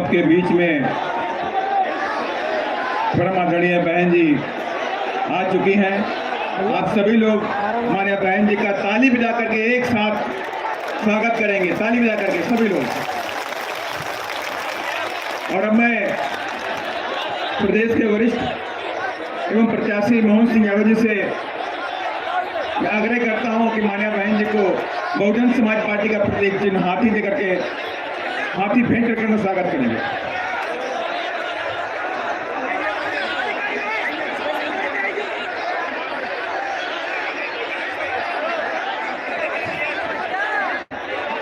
आपके बीच में परम आदरणीय बहन जी आ चुकी हैं। आप सभी लोग हमारे बहन जी का ताली बजा करके एक साथ स्वागत करेंगे, ताली बजा करके सभी लोग। और अब मैं प्रदेश के वरिष्ठ एवं प्रत्याशी मोहन सिंह यादव जी से मैं आग्रह करता हूं कि मान्या बहन जी को बहुजन समाज पार्टी का प्रतीक चिन्ह हाथी देकर के हाथी भेंट करके स्वागत करेंगे।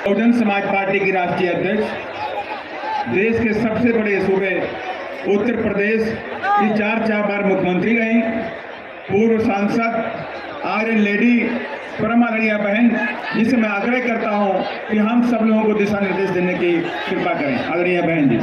बहुजन समाज पार्टी की राष्ट्रीय अध्यक्ष, देश के सबसे बड़े सूबे उत्तर प्रदेश की 4 बार मुख्यमंत्री रही, पूर्व सांसद आयरन लेडी परम आदरणीय बहन, जिसे मैं आग्रह करता हूं कि हम सब लोगों को दिशा निर्देश देने की कृपा करें। आदरणीय बहन जी।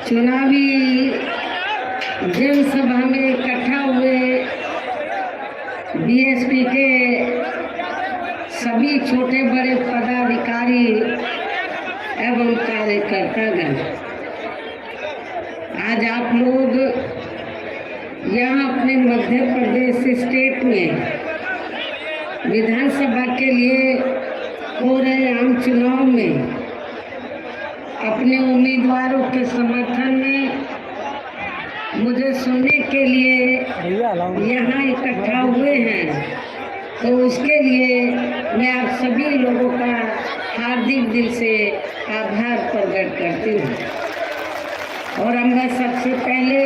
चुनावी जनसभा में इकट्ठा हुए बीएसपी के सभी छोटे बड़े पदाधिकारी एवं कार्यकर्तागण, आज आप लोग यहाँ अपने मध्य प्रदेश स्टेट में विधानसभा के लिए हो रहे आम चुनाव में अपने उम्मीदवारों के समर्थन में मुझे सुनने के लिए यहाँ इकट्ठा हुए हैं, तो उसके लिए मैं आप सभी लोगों का हार्दिक दिल से आभार प्रकट करती हूँ। और अब मैं सबसे पहले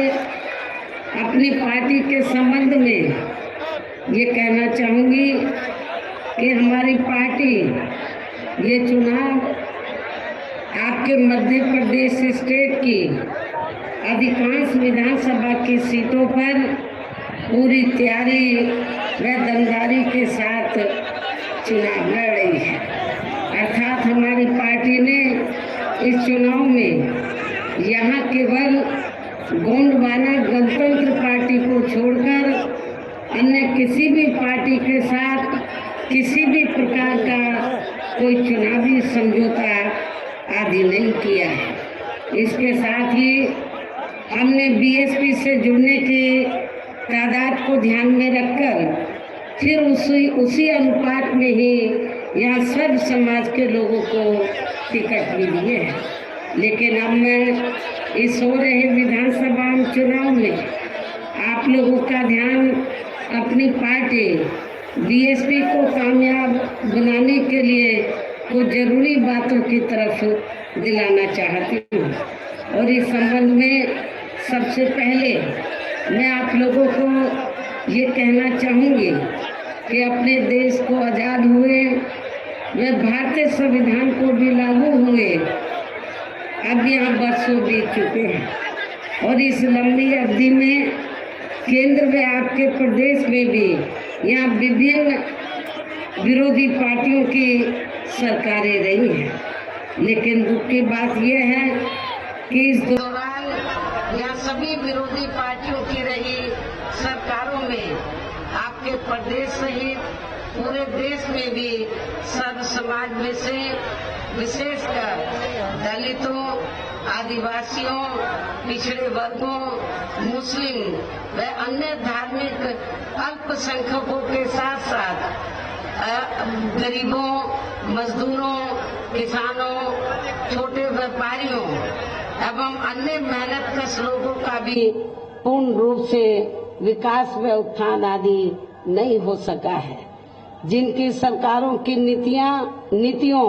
अपनी पार्टी के संबंध में ये कहना चाहूँगी कि हमारी पार्टी ये चुनाव आपके मध्य प्रदेश स्टेट की अधिकांश विधानसभा की सीटों पर पूरी तैयारी व दमदारी के साथ चुनाव लड़ रही है। अर्थात हमारी पार्टी ने इस चुनाव में यहाँ केवल गोंडवाना गणतंत्र पार्टी को छोड़कर अन्य किसी भी पार्टी के साथ किसी भी प्रकार का कोई चुनावी समझौता आदि नहीं किया है। इसके साथ ही हमने बीएसपी से जुड़ने की तादाद को ध्यान में रखकर फिर उसी अनुपात में ही यहाँ सब समाज के लोगों को टिकट भी दिए हैं। लेकिन अब मैं इस हो रहे विधानसभा चुनाव में आप लोगों का ध्यान अपनी पार्टी बीएसपी को कामयाब बनाने के लिए कुछ जरूरी बातों की तरफ दिलाना चाहती हूँ। और इस संबंध में सबसे पहले मैं आप लोगों को ये कहना चाहूँगी कि अपने देश को आज़ाद हुए व भारतीय संविधान को भी लागू हुए अब यहाँ बरसों बीत चुके हैं, और इस लंबी अवधि में केंद्र व आपके प्रदेश में भी यहाँ विभिन्न विरोधी पार्टियों की सरकारें रही हैं। लेकिन दुख की बात यह है कि इस दौरान यहाँ सभी विरोधी पार्टियों की रही सरकारों में आपके प्रदेश सहित पूरे देश में भी सर्व समाज में से विशेषकर दलितों, आदिवासियों, पिछड़े वर्गों, मुस्लिम व अन्य धार्मिक अल्पसंख्यकों के साथ साथ गरीबों, मजदूरों, किसानों, छोटे व्यापारियों एवं अन्य मेहनतकश लोगों का भी पूर्ण रूप से विकास व उत्थान आदि नहीं हो सका है। जिनकी सरकारों की नीतियों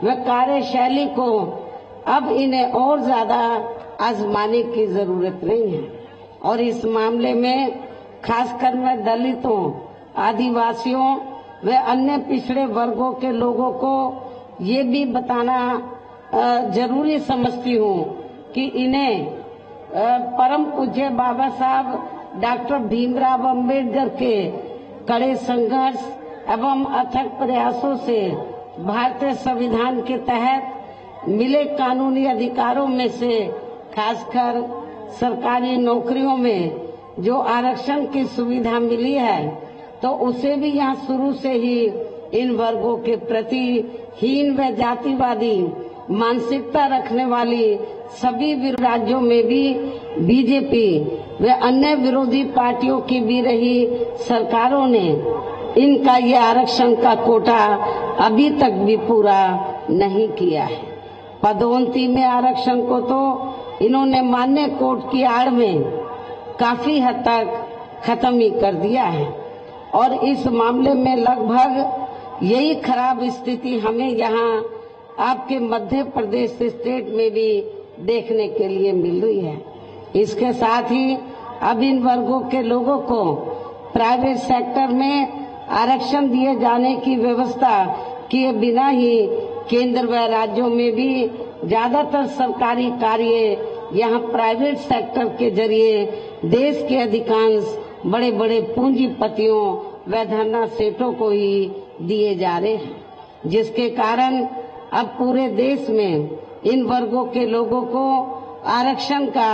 व कार्यशैली को अब इन्हें और ज्यादा आजमाने की जरूरत नहीं है। और इस मामले में खासकर मैं दलितों, आदिवासियों व अन्य पिछड़े वर्गों के लोगों को ये भी बताना जरूरी समझती हूँ कि इन्हें परम पूज्य बाबा साहब डॉक्टर भीमराव अंबेडकर के कड़े संघर्ष एवं अथक प्रयासों से भारतीय संविधान के तहत मिले कानूनी अधिकारों में से खासकर सरकारी नौकरियों में जो आरक्षण की सुविधा मिली है, तो उसे भी यहाँ शुरू से ही इन वर्गों के प्रति हीन व जातिवादी मानसिकता रखने वाली सभी राज्यों में भी बीजेपी व अन्य विरोधी पार्टियों की भी रही सरकारों ने इनका ये आरक्षण का कोटा अभी तक भी पूरा नहीं किया है। पदोन्नति में आरक्षण को तो इन्होंने मान्य कोर्ट की आड़ में काफी हद तक खत्म ही कर दिया है और इस मामले में लगभग यही खराब स्थिति हमें यहाँ आपके मध्य प्रदेश स्टेट में भी देखने के लिए मिल रही है। इसके साथ ही अब इन वर्गों के लोगों को प्राइवेट सेक्टर में आरक्षण दिए जाने की व्यवस्था किए बिना ही केंद्र व राज्यों में भी ज्यादातर सरकारी कार्य यहाँ प्राइवेट सेक्टर के जरिए देश के अधिकांश बड़े बड़े पूंजीपतियों व धरना सेठों को ही दिए जा रहे हैं, जिसके कारण अब पूरे देश में इन वर्गों के लोगों को आरक्षण का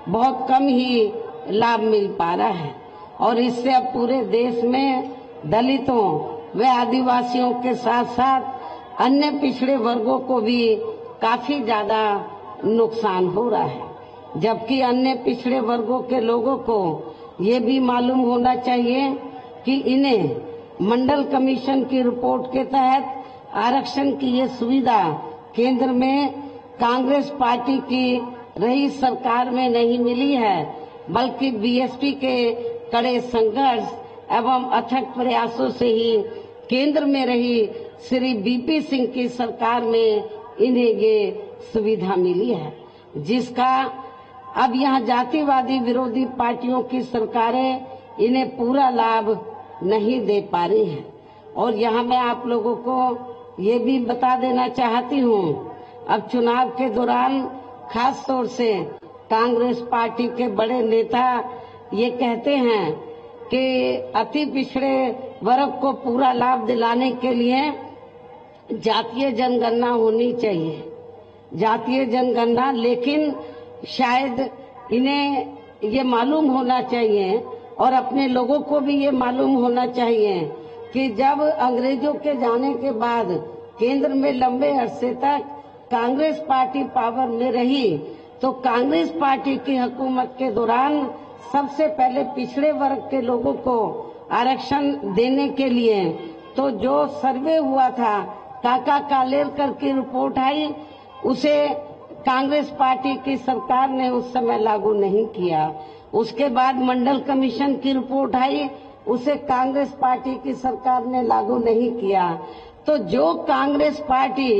बहुत कम ही लाभ मिल पा रहा है और इससे अब पूरे देश में दलितों व आदिवासियों के साथ साथ अन्य पिछड़े वर्गों को भी काफी ज्यादा नुकसान हो रहा है। जबकि अन्य पिछड़े वर्गों के लोगों को ये भी मालूम होना चाहिए कि इन्हें मंडल कमीशन की रिपोर्ट के तहत आरक्षण की ये सुविधा केंद्र में कांग्रेस पार्टी की रही सरकार में नहीं मिली है, बल्कि बीएसपी के कड़े संघर्ष एवं अथक प्रयासों से ही केंद्र में रही श्री बीपी सिंह की सरकार में इन्हें ये सुविधा मिली है, जिसका अब यहाँ जातिवादी विरोधी पार्टियों की सरकारें इन्हें पूरा लाभ नहीं दे पा रही हैं। और यहाँ मैं आप लोगों को ये भी बता देना चाहती हूँ, अब चुनाव के दौरान खास तौर से कांग्रेस पार्टी के बड़े नेता ये कहते हैं कि अति पिछड़े वर्ग को पूरा लाभ दिलाने के लिए जातीय जनगणना होनी चाहिए, जातीय जनगणना। लेकिन शायद इन्हें ये मालूम होना चाहिए और अपने लोगों को भी ये मालूम होना चाहिए कि जब अंग्रेजों के जाने के बाद केंद्र में लंबे अरसे तक कांग्रेस पार्टी पावर में रही, तो कांग्रेस पार्टी की हुकूमत के दौरान सबसे पहले पिछड़े वर्ग के लोगों को आरक्षण देने के लिए तो जो सर्वे हुआ था, काका कालेलकर की रिपोर्ट आई, उसे कांग्रेस पार्टी की सरकार ने उस समय लागू नहीं किया। उसके बाद मंडल कमीशन की रिपोर्ट आई, उसे कांग्रेस पार्टी की सरकार ने लागू नहीं किया। तो जो कांग्रेस पार्टी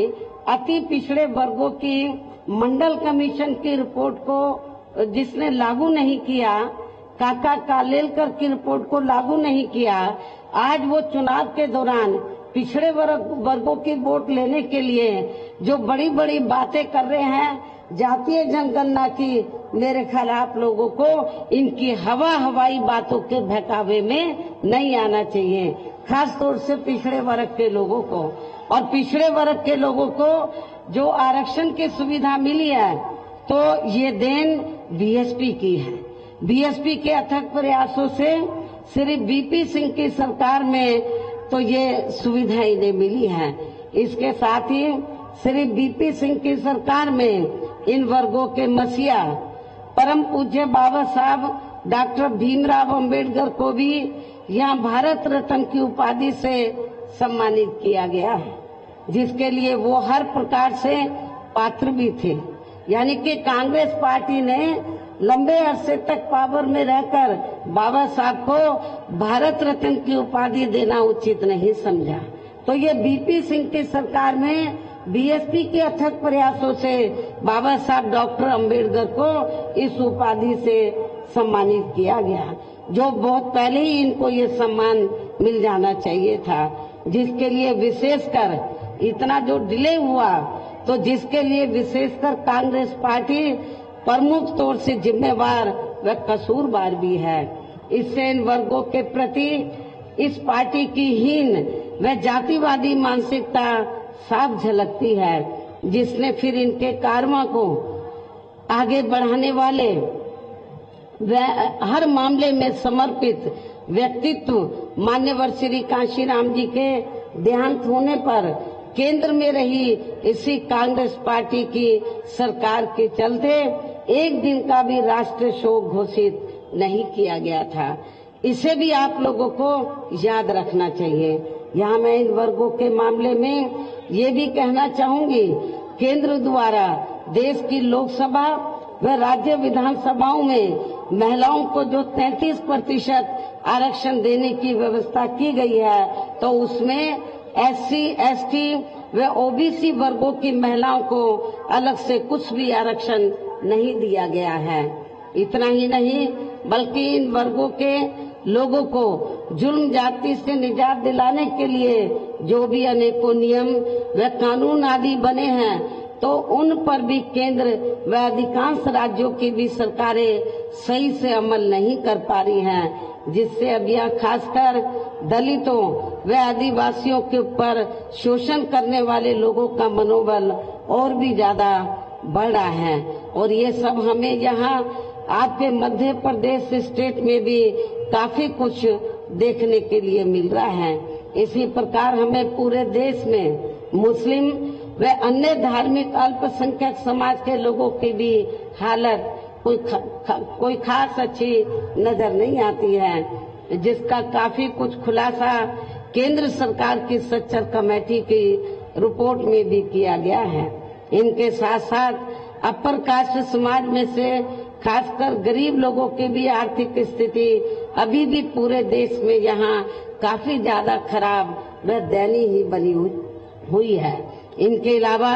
अति पिछड़े वर्गों की मंडल कमीशन की रिपोर्ट को जिसने लागू नहीं किया, काका कालेलकर की रिपोर्ट को लागू नहीं किया, आज वो चुनाव के दौरान पिछड़े वर्गों की वोट लेने के लिए जो बड़ी बड़ी बातें कर रहे हैं जातीय जनगणना की, मेरे ख्याल आप लोगों को इनकी हवाई बातों के बहकावे में नहीं आना चाहिए, खास तौर से पिछड़े वर्ग के लोगों को। और पिछड़े वर्ग के लोगों को जो आरक्षण की सुविधा मिली है, तो ये देन बीएसपी की है। बीएसपी के अथक प्रयासों से श्री बीपी सिंह की सरकार में तो ये सुविधा इन्हें मिली है। इसके साथ ही श्री बीपी सिंह की सरकार में इन वर्गों के मसीहा परम पूज्य बाबा साहब डॉक्टर भीमराव अंबेडकर को भी यहाँ भारत रत्न की उपाधि से सम्मानित किया गया है, जिसके लिए वो हर प्रकार से पात्र भी थे। यानी कि कांग्रेस पार्टी ने लंबे अरसे तक पावर में रहकर बाबा साहब को भारत रत्न की उपाधि देना उचित नहीं समझा। तो ये बीपी सिंह की सरकार में बीएसपी के अथक प्रयासों से बाबा साहब डॉक्टर अंबेडकर को इस उपाधि से सम्मानित किया गया, जो बहुत पहले ही इनको ये सम्मान मिल जाना चाहिए था, जिसके लिए विशेषकर इतना जो डिले हुआ, तो जिसके लिए विशेषकर कांग्रेस पार्टी प्रमुख तौर से जिम्मेवार व कसूरवार भी है। इससे इन वर्गों के प्रति इस पार्टी की हीन व जातिवादी मानसिकता साफ झलकती है। जिसने फिर इनके कारवां को आगे बढ़ाने वाले हर मामले में समर्पित व्यक्तित्व मान्यवर श्री कांशीराम जी के देहांत होने पर केंद्र में रही इसी कांग्रेस पार्टी की सरकार के चलते एक दिन का भी राष्ट्रीय शोक घोषित नहीं किया गया था। इसे भी आप लोगों को याद रखना चाहिए। यहाँ मैं इन वर्गों के मामले में ये भी कहना चाहूंगी, केंद्र द्वारा देश की लोकसभा व राज्य विधानसभाओं में महिलाओं को जो 33% आरक्षण देने की व्यवस्था की गई है, तो उसमें SC, ST व OBC वर्गों की महिलाओं को अलग से कुछ भी आरक्षण नहीं दिया गया है। इतना ही नहीं, बल्कि इन वर्गों के लोगों को जुल्म जाति से निजात दिलाने के लिए जो भी अनेकों नियम व कानून आदि बने हैं, तो उन पर भी केंद्र व अधिकांश राज्यों की भी सरकारें सही से अमल नहीं कर पा रही हैं, जिससे अब यह खासकर दलितों व आदिवासियों के ऊपर शोषण करने वाले लोगों का मनोबल और भी ज्यादा बढ़ रहा है। और ये सब हमें यहाँ आपके मध्य प्रदेश स्टेट में भी काफी कुछ देखने के लिए मिल रहा है। इसी प्रकार हमें पूरे देश में मुस्लिम व अन्य धार्मिक अल्पसंख्यक समाज के लोगों की भी हालत कोई खास अच्छी नजर नहीं आती है, जिसका काफी कुछ खुलासा केंद्र सरकार की सच्चर कमेटी की रिपोर्ट में भी किया गया है। इनके साथ साथ अपर कास्ट समाज में से खासकर गरीब लोगों की भी आर्थिक स्थिति अभी भी पूरे देश में यहाँ काफी ज्यादा खराब व दयनीय ही बनी हुई है। इनके अलावा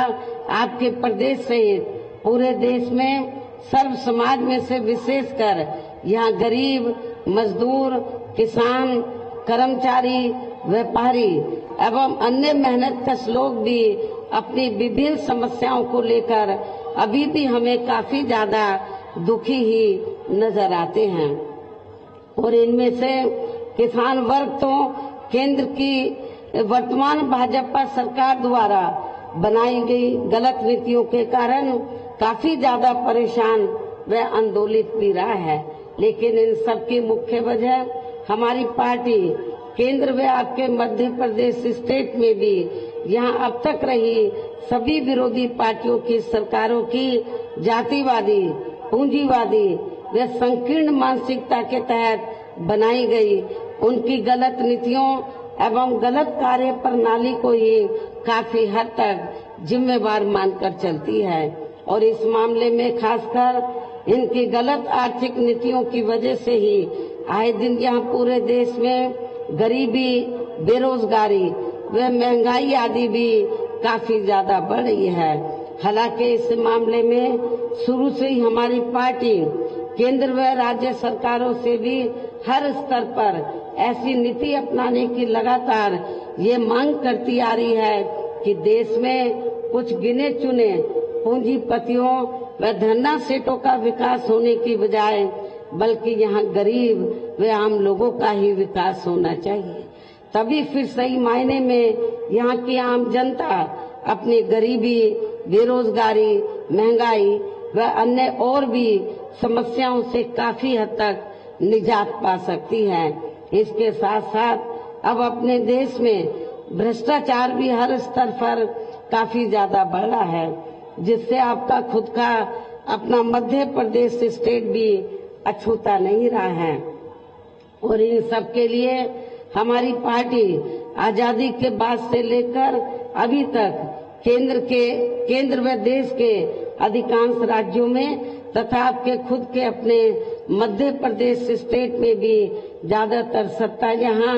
आपके प्रदेश सहित पूरे देश में सर्व समाज में से विशेषकर यहाँ गरीब, मजदूर, किसान, कर्मचारी, व्यापारी एवं अन्य मेहनतकश लोग भी अपनी विभिन्न समस्याओं को लेकर अभी भी हमें काफी ज्यादा दुखी ही नजर आते हैं। और इनमें से किसान वर्ग तो केंद्र की वर्तमान भाजपा सरकार द्वारा बनाई गई गलत नीतियों के कारण काफी ज्यादा परेशान व आंदोलित भी रहा है। लेकिन इन सब की मुख्य वजह हमारी पार्टी केंद्र व आपके मध्य प्रदेश स्टेट में भी यहाँ अब तक रही सभी विरोधी पार्टियों की सरकारों की जातिवादी, पूंजीवादी व संकीर्ण मानसिकता के तहत बनाई गई उनकी गलत नीतियों एवं गलत कार्य प्रणाली को ही काफी हद तक जिम्मेवार मानकर चलती है। और इस मामले में खासकर इनकी गलत आर्थिक नीतियों की वजह से ही आए दिन यहाँ पूरे देश में गरीबी, बेरोजगारी व महंगाई आदि भी काफी ज्यादा बढ़ रही है। हालांकि इस मामले में शुरू से ही हमारी पार्टी केंद्र व राज्य सरकारों से भी हर स्तर पर ऐसी नीति अपनाने की लगातार ये मांग करती आ रही है कि देश में कुछ गिने चुने पूंजीपतियों व धन्ना सेठों का विकास होने की बजाय बल्कि यहाँ गरीब व आम लोगों का ही विकास होना चाहिए। तभी फिर सही मायने में यहाँ की आम जनता अपनी गरीबी, बेरोजगारी, महंगाई व अन्य और भी समस्याओं से काफी हद तक निजात पा सकती है। इसके साथ साथ अब अपने देश में भ्रष्टाचार भी हर स्तर पर काफी ज्यादा बढ़ रहा है, जिससे आपका खुद का अपना मध्य प्रदेश स्टेट भी अछूता नहीं रहा है। और इन सब के लिए हमारी पार्टी आजादी के बाद से लेकर अभी तक केंद्र व देश के अधिकांश राज्यों में तथा आपके खुद के अपने मध्य प्रदेश स्टेट में भी ज्यादातर सत्ता यहाँ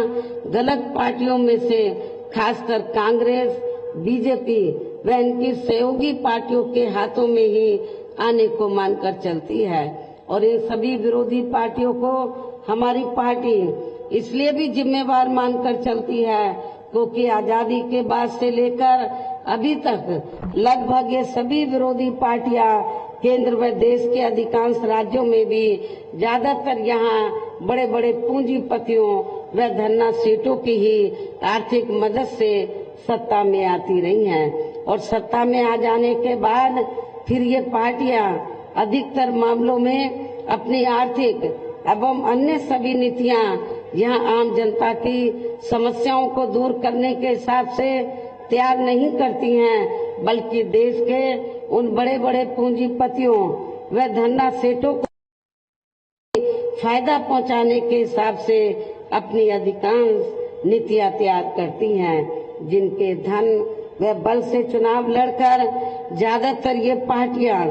गलत पार्टियों में से खासकर कांग्रेस, बीजेपी व इनकी सहयोगी पार्टियों के हाथों में ही आने को मानकर चलती है। और इन सभी विरोधी पार्टियों को हमारी पार्टी इसलिए भी जिम्मेवार मानकर चलती है क्योंकि आजादी के बाद से लेकर अभी तक लगभग ये सभी विरोधी पार्टियां केंद्र व देश के अधिकांश राज्यों में भी ज्यादातर यहाँ बड़े बड़े पूंजीपतियों व धन्ना सेठों की ही आर्थिक मदद से सत्ता में आती रही हैं। और सत्ता में आ जाने के बाद फिर ये पार्टियां अधिकतर मामलों में अपनी आर्थिक एवं अन्य सभी नीतियां यहाँ आम जनता की समस्याओं को दूर करने के हिसाब से तैयार नहीं करती हैं, बल्कि देश के उन बड़े बड़े पूंजीपतियों व धन्ना सेठों को फायदा पहुंचाने के हिसाब से अपनी अधिकांश नीतियां तैयार करती हैं, जिनके धन व बल से चुनाव लड़कर ज्यादातर ये पार्टियां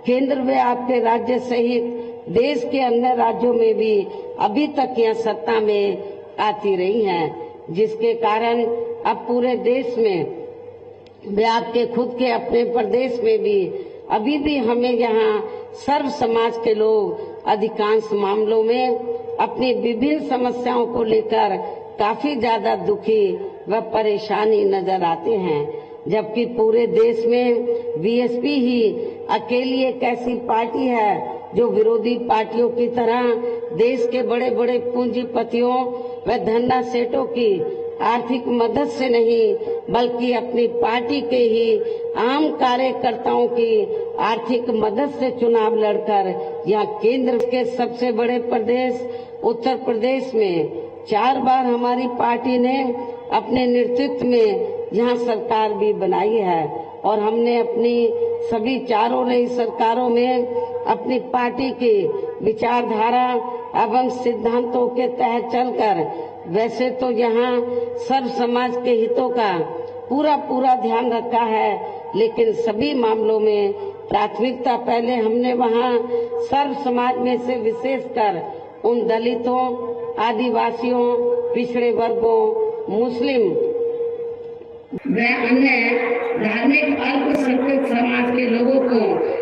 केंद्र व आपके राज्य सहित देश के अन्य राज्यों में भी अभी तक यह सत्ता में आती रही हैं, जिसके कारण अब पूरे देश में व आपके खुद के अपने प्रदेश में भी अभी भी हमें यहाँ सर्व समाज के लोग अधिकांश मामलों में अपनी विभिन्न समस्याओं को लेकर काफी ज्यादा दुखी व परेशानी नजर आते हैं, जबकि पूरे देश में बीएसपी ही अकेली एक ऐसी पार्टी है जो विरोधी पार्टियों की तरह देश के बड़े बड़े पूंजीपतियों व धन्ना सेठों की आर्थिक मदद से नहीं, बल्कि अपनी पार्टी के ही आम कार्यकर्ताओं की आर्थिक मदद से चुनाव लड़कर यहाँ केंद्र के सबसे बड़े प्रदेश उत्तर प्रदेश में 4 बार हमारी पार्टी ने अपने नेतृत्व में यहाँ सरकार भी बनाई है और हमने अपनी सभी चारों नई सरकारों में अपनी पार्टी की विचारधारा एवं सिद्धांतों के तहत चलकर वैसे तो यहाँ सर्व समाज के हितों का पूरा ध्यान रखा है, लेकिन सभी मामलों में प्राथमिकता पहले हमने वहाँ सर्व समाज में से विशेषकर उन दलितों, आदिवासियों, पिछड़े वर्गों, मुस्लिम व अन्य धार्मिक अल्पसंख्यक समाज के लोगों को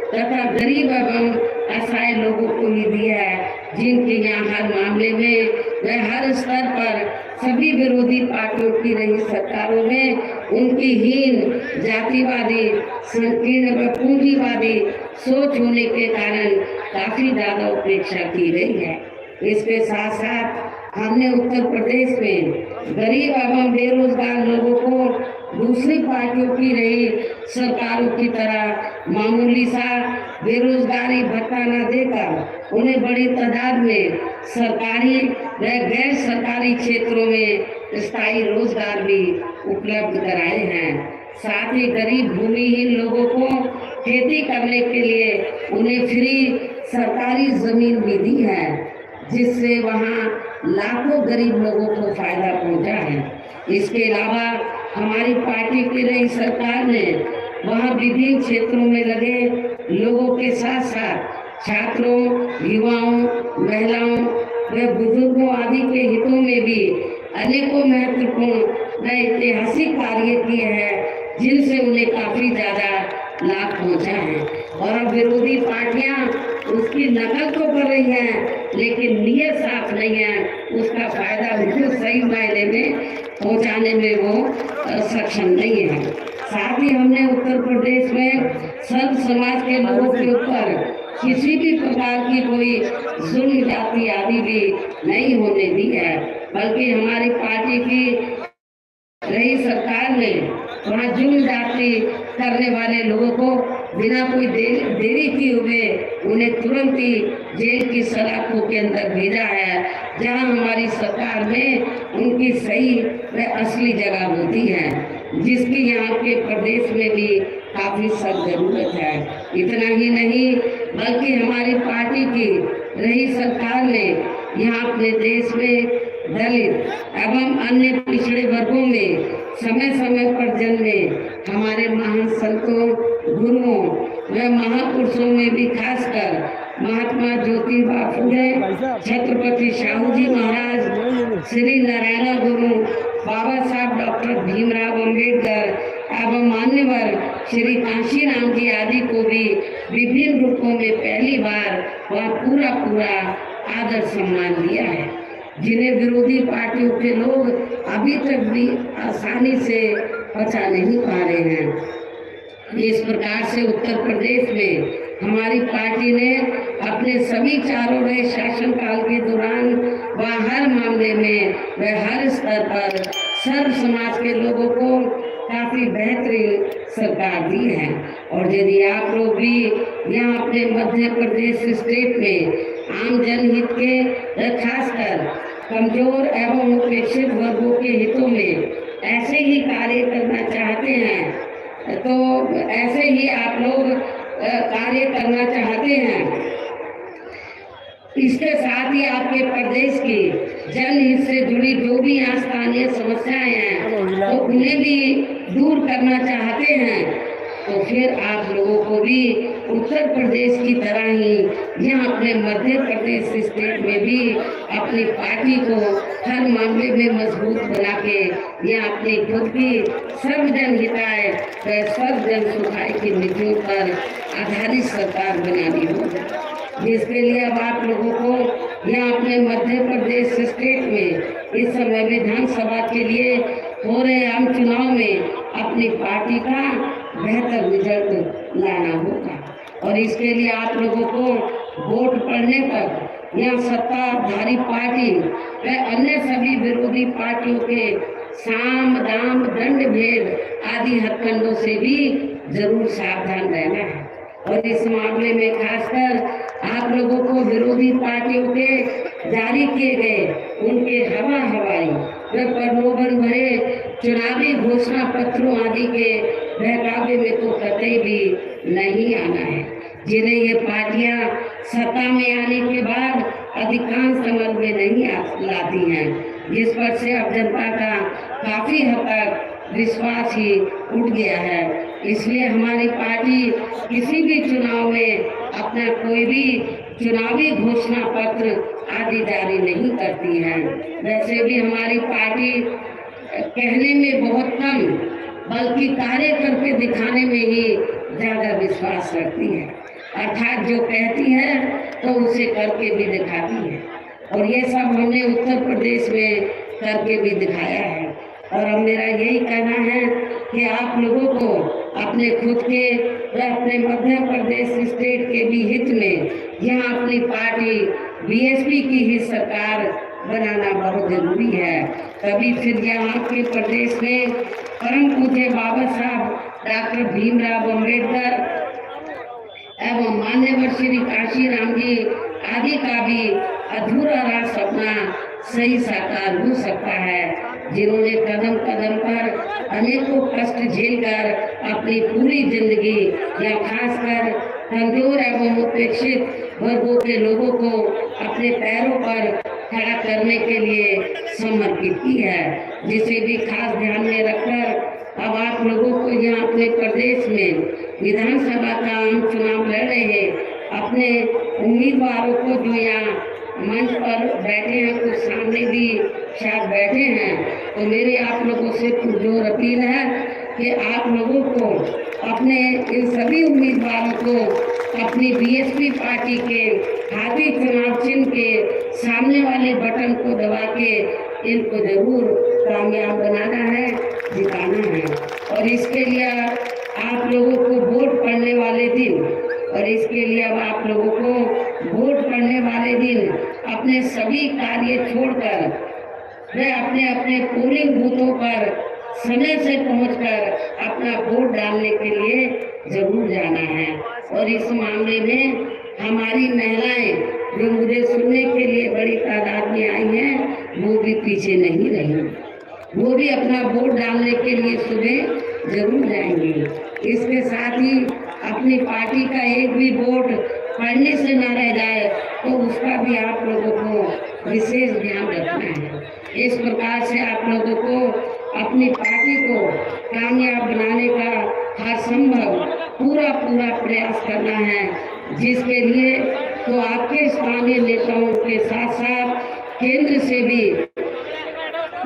तथा गरीब एवं असहाय लोगों को ही दिया है, जिनके यहाँ हर मामले में व हर स्तर पर सभी विरोधी पार्टियों की रही सरकारों में उनकी हीन, जातिवादी, संकीर्ण व पूंजीवादी सोच होने के कारण काफी ज्यादा उपेक्षा की गई है। इसके साथ साथ हमने उत्तर प्रदेश में गरीब एवं बेरोजगार लोगों को दूसरी पार्टियों की रही सरकारों की तरह मामूली सा बेरोजगारी भत्ता न देकर उन्हें बड़ी तादाद में सरकारी व गैर सरकारी क्षेत्रों में स्थायी रोजगार भी उपलब्ध कराए हैं। साथ ही गरीब भूमिहीन लोगों को खेती करने के लिए उन्हें फ्री सरकारी जमीन भी दी है, जिससे वहाँ लाखों गरीब लोगों को फायदा पहुंचा है। इसके अलावा हमारी पार्टी की नई सरकार ने वहाँ विभिन्न क्षेत्रों में लगे लोगों के साथ साथ छात्रों, युवाओं, महिलाओं व बुजुर्गों आदि के हितों में भी अनेकों महत्वपूर्ण व ऐतिहासिक कार्य किए हैं, जिनसे उन्हें काफी ज्यादा लाभ पहुंचा है। और अब विरोधी पार्टियां उसकी नकल तो कर रही हैं, लेकिन नियत साफ नहीं है, उसका फायदा उनको सही मायने में पहुंचाने में वो सक्षम नहीं है। साथ ही हमने उत्तर प्रदेश में सर्व समाज के लोगों के ऊपर किसी भी प्रकार की कोई जुल्म जाति आदि भी नहीं होने दी है, बल्कि हमारी पार्टी की रही सरकार ने वहाँ जुल्म जाति करने वाले लोगों को बिना कोई देरी किए हुए उन्हें तुरंत ही जेल की सलाखों के अंदर भेजा है, जहां हमारी सरकार में उनकी सही व असली जगह होती है, जिसकी यहाँ के प्रदेश में भी काफी सख्त जरूरत है। इतना ही नहीं, बल्कि हमारी पार्टी की रही सरकार ने यहाँ अपने देश में दलित एवं अन्य पिछड़े वर्गों में समय समय पर जन्मे हमारे महान संतों, गुरुओं व महापुरुषों में भी खासकर महात्मा ज्योतिबा फुले, छत्रपति शाहू जी महाराज, श्री नारायण गुरु, बाबा साहब डॉक्टर भीमराव अम्बेडकर एवं मान्यवर श्री कांशीराम जी आदि को भी विभिन्न रूपों में पहली बार वह पूरा आदर सम्मान दिया है, जिन्हें विरोधी पार्टियों के लोग अभी तक भी आसानी से पचा नहीं पा रहे हैं। इस प्रकार से उत्तर प्रदेश में हमारी पार्टी ने अपने सभी चारों रहे शासनकाल के दौरान वह हर मामले में व हर स्तर पर सर्व समाज के लोगों को काफी बेहतरीन सरकार दी है। और यदि आप लोग भी यहाँ अपने मध्य प्रदेश स्टेट में आम जनहित के खासकर कमजोर एवं उपेक्षित वर्गों के हितों में ऐसे ही कार्य करना चाहते हैं तो ऐसे ही आप लोग कार्य करना चाहते हैं। इसके साथ ही आपके प्रदेश की जनहित से जुड़ी जो भी यहाँ स्थानीय समस्याएं हैं तो उन्हें भी दूर करना चाहते हैं तो फिर आप लोगों को भी उत्तर प्रदेश की तरह ही यहाँ अपने मध्य प्रदेश स्टेट में भी अपनी पार्टी को हर मामले में मजबूत बना के यहाँ अपनी खुद की सर्वजन हिताय व सर्वजन सुखाय की नीतियों पर आधारित सरकार बनानी होगी। जिसके लिए अब आप लोगों को यहाँ अपने मध्य प्रदेश स्टेट में इस समय विधानसभा के लिए हो रहे आम चुनाव में अपनी पार्टी का बेहतर रिजल्ट लाना होगा। और इसके लिए आप लोगों को वोट पड़ने पर यहाँ सत्ताधारी पार्टी व अन्य सभी विरोधी पार्टियों के साम दाम दंड भेद आदि हथकंडों से भी जरूर सावधान रहना है। और इस मामले में खासकर आप लोगों को विरोधी पार्टियों के जारी किए गए उनके हवाई व प्रलोभन भरे चुनावी घोषणा पत्रों आदि के बहकावे में तो कतई भी नहीं आना है। जिन्हें ये पार्टियां सत्ता में आने के बाद अधिकांश अमल में नहीं लाती हैं, जिस पर से अब जनता का काफी हद तक विश्वास ही उठ गया है। इसलिए हमारी पार्टी किसी भी चुनाव में अपना कोई भी चुनावी घोषणा पत्र आदि जारी नहीं करती है। वैसे भी हमारी पार्टी कहने में बहुत कम बल्कि कार्य करके दिखाने में ही ज्यादा विश्वास रखती है। अर्थात जो कहती है तो उसे करके भी दिखाती है। और ये सब हमने उत्तर प्रदेश में करके भी दिखाया है। और अब मेरा यही कहना है कि आप लोगों को अपने खुद के व अपने मध्य प्रदेश स्टेट के भी हित में यहाँ अपनी पार्टी बीएसपी की ही सरकार बनाना बहुत जरूरी है। तभी फिर यहाँ के प्रदेश में परम पूज्य बाबा साहब डॉक्टर भीमराव अम्बेडकर एवं मान्यवर श्री काशीराम जी आदि का भी अधूरा रहा सपना सही साकार हो सकता है, जिन्होंने कदम कदम पर अनेकों कष्ट झेलकर अपनी पूरी जिंदगी या खासकर कमजोर एवं उपेक्षित वर्गों के लोगों को अपने पैरों पर खड़ा करने के लिए समर्पित की है। जिसे भी खास ध्यान में रखकर अब आप लोगों को यहाँ अपने प्रदेश में विधानसभा का आम चुनाव लड़ रहे अपने उम्मीदवारों को जो यहाँ मंच पर बैठे हैं, कुछ सामने भी शायद बैठे हैं, तो मेरी आप लोगों से पुरजोर अपील है कि आप लोगों को अपने इन सभी उम्मीदवारों को अपनी बीएसपी पार्टी के हाथी चुनाव चिन्ह के सामने वाले बटन को दबा के इनको जरूर कामयाब बनाना है, जिताना है। और इसके लिए आप लोगों को वोट पड़ने वाले दिन अब आप लोगों को वोट पड़ने वाले दिन अपने सभी कार्य छोड़कर वे अपने अपने पोलिंग बूथों पर समय से पहुंचकर अपना वोट डालने के लिए जरूर जाना है। और इस मामले में हमारी महिलाएं जो मुझे सुनने के लिए बड़ी तादाद में आई हैं, वो भी पीछे नहीं रही, वो भी अपना वोट डालने के लिए सुबह जरूर जाएंगी। इसके साथ ही अपनी पार्टी का एक भी वोट पढ़ने से न रह जाए तो उसका भी आप लोगों को विशेष ध्यान रखना है। इस प्रकार से आप लोगों को अपनी पार्टी को कामयाब बनाने का हर संभव पूरा प्रयास करना है, जिसके लिए तो आपके स्थानीय नेताओं के साथ साथ केंद्र से भी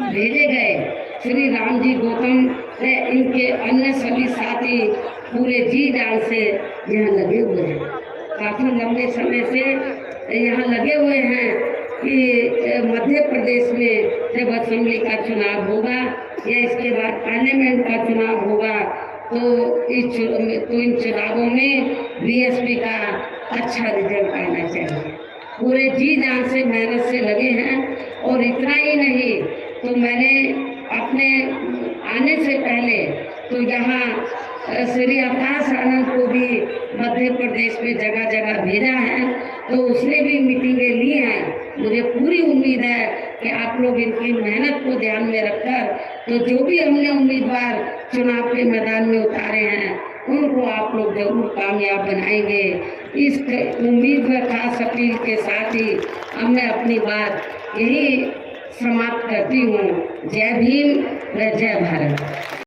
भेजे गए श्री राम जी गौतम व इनके अन्य सभी साथी पूरे जी जान से यहाँ लगे हुए हैं। काफी लंबे समय से यहाँ लगे हुए हैं कि मध्य प्रदेश में जब असेंबली का चुनाव होगा या इसके बाद पार्लियामेंट का चुनाव होगा तो इन चुनावों में बीएसपी का अच्छा रिजल्ट आना चाहिए। पूरे जी जान से मेहनत से लगे हैं। और इतना ही नहीं तो मैंने अपने आने से पहले तो यहाँ श्री आकाश आनंद को भी मध्य प्रदेश में जगह जगह भेजा है, तो उसने भी मीटिंगें ली हैं। मुझे पूरी उम्मीद है कि आप लोग इनकी मेहनत को ध्यान में रखकर तो जो भी हमने उम्मीदवार चुनाव के मैदान में उतारे हैं उनको आप लोग जरूर कामयाब बनाएंगे। इस उम्मीद व खास अपील के साथ ही अब मैं अपनी बात यही समाप्त करती हूँ। जय भीम व जय भारत।